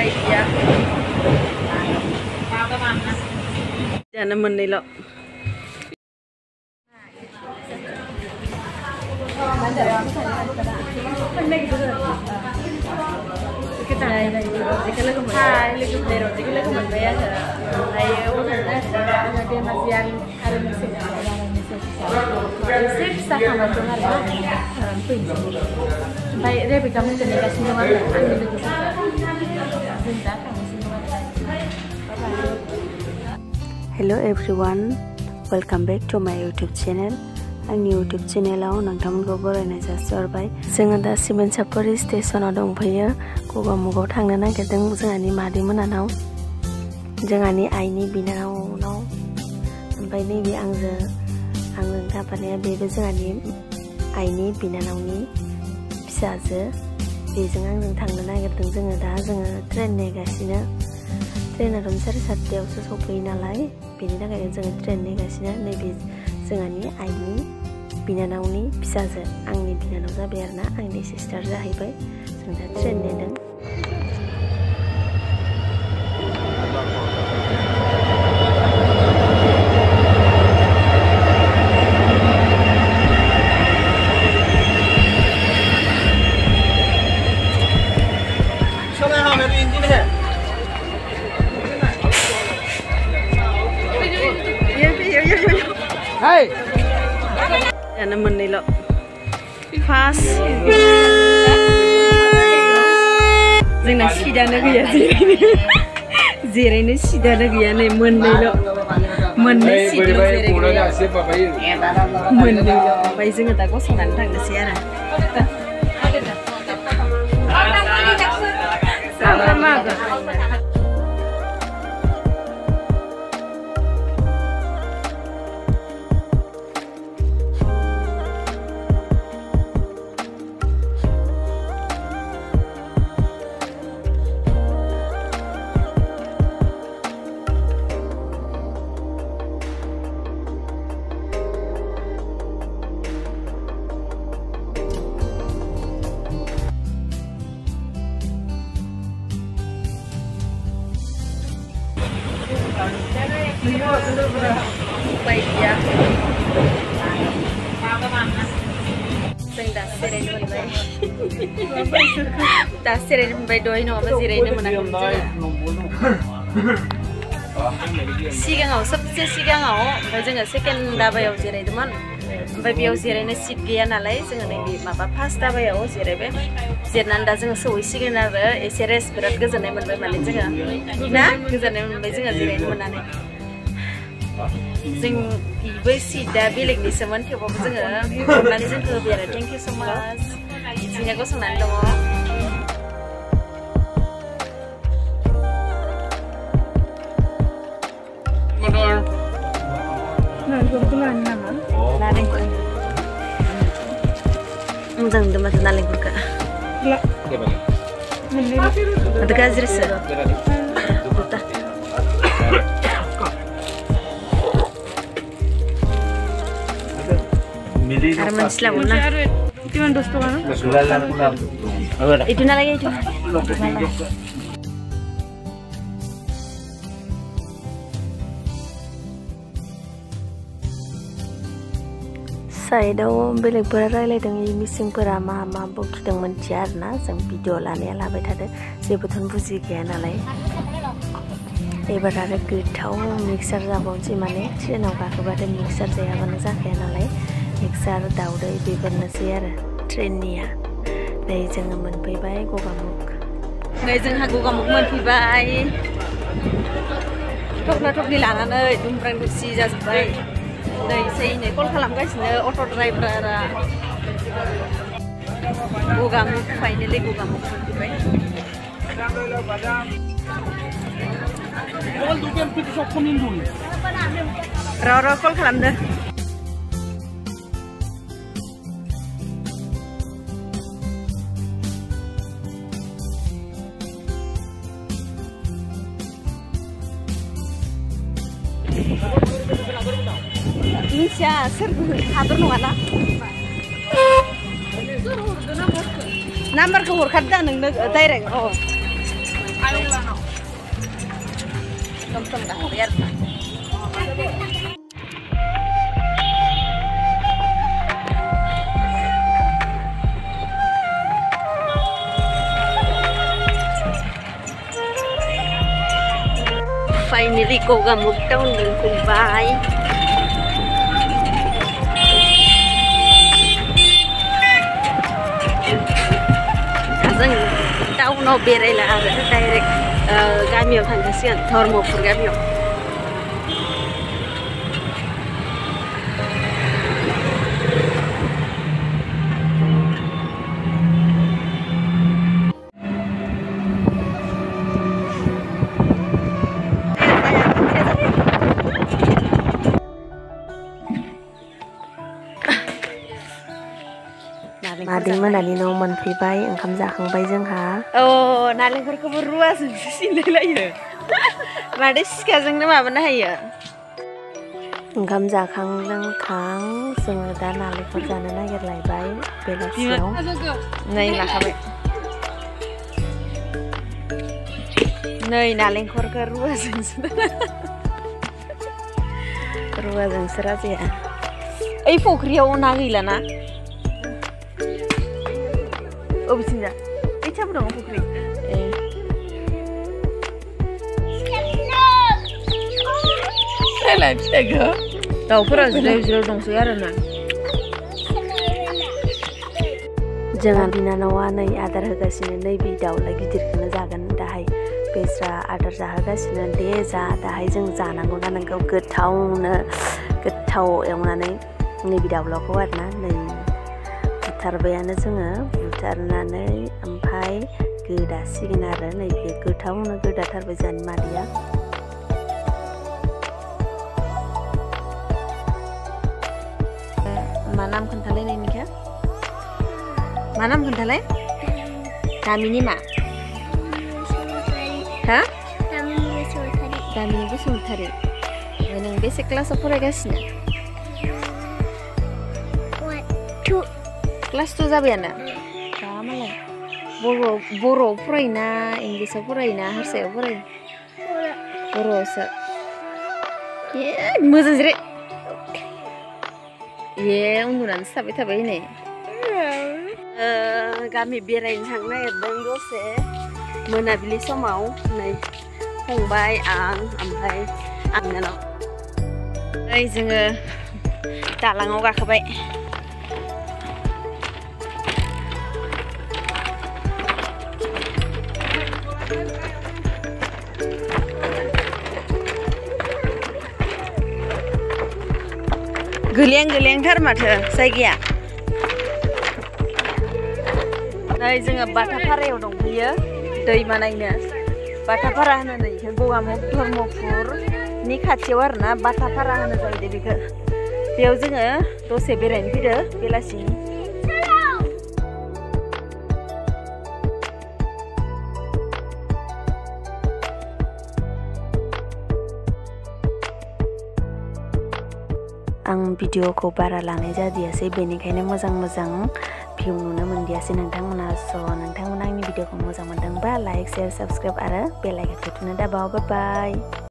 ya. Jangan menilai lo. Hello everyone, welcome back to my YouTube channel. आंनि YouTube channel नोंथांमोनखौ बरायनाय जासिहरबाय। जोङो दा सिमेन्टसापरि स्टेशनाव दंफैयो। गगामुगाव थांनो नागिरदों जोंहानि मादै मोनानाव, जोंहानि आइनि बिनानावनाव। ओमफ्राय नैबे आंजों थाफानाया बेबो जोंहानि आइनि बिनानावनि फिसाजो। बेजों आंजों थांनो नागिरदों जोङो दा। जोङो ट्रेन नेगासिनो। ट्रेनाथ' 7:30 सफैयो नालाय, बेनि थाखायनो जोङो ट्रेन नेगासिनो। नैबे जोंहानि आइनि बिनानावनि फिसाजो, आंनि बिनानाव जाबाय आरोना, आंनि सिस्टार जाहैबाय। जों दा ट्रेन नेदों। Hai. Jangan menilai. Pas. जोंना सिदानो गैया जिरायनो सिदानो गैया नै मोननैल' सिटल' जिरायनो मोननैल'। ओमफ्राय जोङो दा गसंनानै थांनोसै आरो। Baik ya. Saya dah sering menilai. Dah sering menilai doi no apa sering menang. Sigang सबसे सिगाङाव ओमफ्राय जोङो सेकेन्ड दाबायाव जिरायदोंमोन। ओमफ्राय बेयाव जिरायनो सिट गैया नालाय जोङो नैबे माबा फार्स्ट दाबायाव जिरायबाय। जिरनानै दा जोङो सौहैसिगोन आरो। एसे रेस्ट बिराद गोजोननाय मोनबाय माने जोङो ना गोजोननाय मोनबाय जोङो जिरायनो मोननानै। जों इबो सिटआ बेलेगनिसोमोन, थेवबाबो जोङो अननानै जोंखौ होबाय आरो। थेंक इउ स' माच। जोंनिया गसंनानै दङ। मोजां नुदों माथो नालेंखरखौ। माथो गाज्रिसो। Ada manislah mana? Itu mana dos tuh kan? Itu nala itu. Saidau बेलेगफोरा रायलायदों मिसिंफोरा मा बखिदों मोनथिया आरोना। जों भिडिअ लानाया लाबाय थादों, जेबोथ' बुजि गैया नालाय। एबार आरो गोथाव मिक्सार जाबावनोसै माने ट्रेनाव गाखोबाथाय मिक्सार जायाबानो जाखाया नालाय। मिक्सार दाउदै बेफोरनोसै आरो ट्रेननिया। नै जोङो मोनफैबाय गगामुग। नै जोंहा गगामुग मोनफैबाय। थफ्ला थफ्लि लानानै दुमब्रां दुमसि जाजोब्बाय। नै नै कल खालामगासिनो अट' ड्राइभारा। गगामुग फाइनेलि गगामुग मोनफैबाय। र' कल खालामदो। मिथिया सोर हादर नङाना। नाम्बारखौ हरखादों नोंनो direct. sum gahabai arna finally koga muktaun nang kumbai जों टाउनाव बेरायला आरो डाइरेक्ट गामियाव थांगासिगोन धर्मपुर गामियाव मादै मोनानि न' मोनफैबाय ओंखाम जाखांबाय जोंहा नालेंखरखौबो रुवाजोंसो सिलायलायो मादै सिखाजोंनो माबानो हायो ओंखाम जाखां लोंखां जोङो दा नालेंखर जानो नागिरलायबाय बेलासियाव नै लाखाबाय नै नालेंखरखौ रुवाजोंसो राजाया ओइ फख्रियाव ना गैला ना अबेथिंजा ओइ थाबो दङ फख्रि नायलाय फिथाइखौ दाउफोरा ज्रेव ज्रेव दंसै आरोना जोंहा बिनानावा नै आदार होगासिनो नै बे दाउला गिदिरखौनो जागोन दाहाय बेस्रा आदार जाहोगासिनो दे जा दाहाय जों जानांगौ जानांगौ गोथाव एवनानै नैबे दाउलाखौ आरोना नै बुथारबायानो जोङो बुथारनानै ओमफ्राय गोदासिगोन आरो नैबे गोथावनो गोदाथारबाय जोंहानि मादैया मा नाम खोन्थालाय नोंनिखौ मा नाम खोन्थालाय गामिनि मा हा गामिनि बसुमतारी नों बेसे क्लासाव फरायगासिनो क्लास 2 जाबायानो दा मालाय बर'आव फरायोना इंलिसाव फरायोना हारसायाव फरायो बर'आवसो मोजां जिरे उन्दुनानैसो थाबाय थाबाय नै गामि बेरायनो थांनो नागिरदों दसे मोनाबिलि समाव नै फंबाय आं ओमफ्राय आंनाव नै जोङो दालाङाव गाखोबाय गोलें-गोलेंथार माथो जायगाया नै जोङो बाथापारायाव दंफैयो दैमा नायनो बाथापारा होनो नै इखो गगामुग धर्मपुरनि खाथियाव आरोना बाथापारा होनो जाहैदों बेखौ बेयाव जोङो दसे बेरायनो फैदो बेलासिनि आं भिडिअखौ बारा लानाय जादियासै बेनिखायनो मोजां भिउ नुनो मोनदियासै नोंथांमोना नोंथांमोना आंनि भिडिअखौ मोजां मोनदोंबा लाइक शेयार साबस्क्राइब आरो बेल आइकनखौ थुनो दाबाव बाय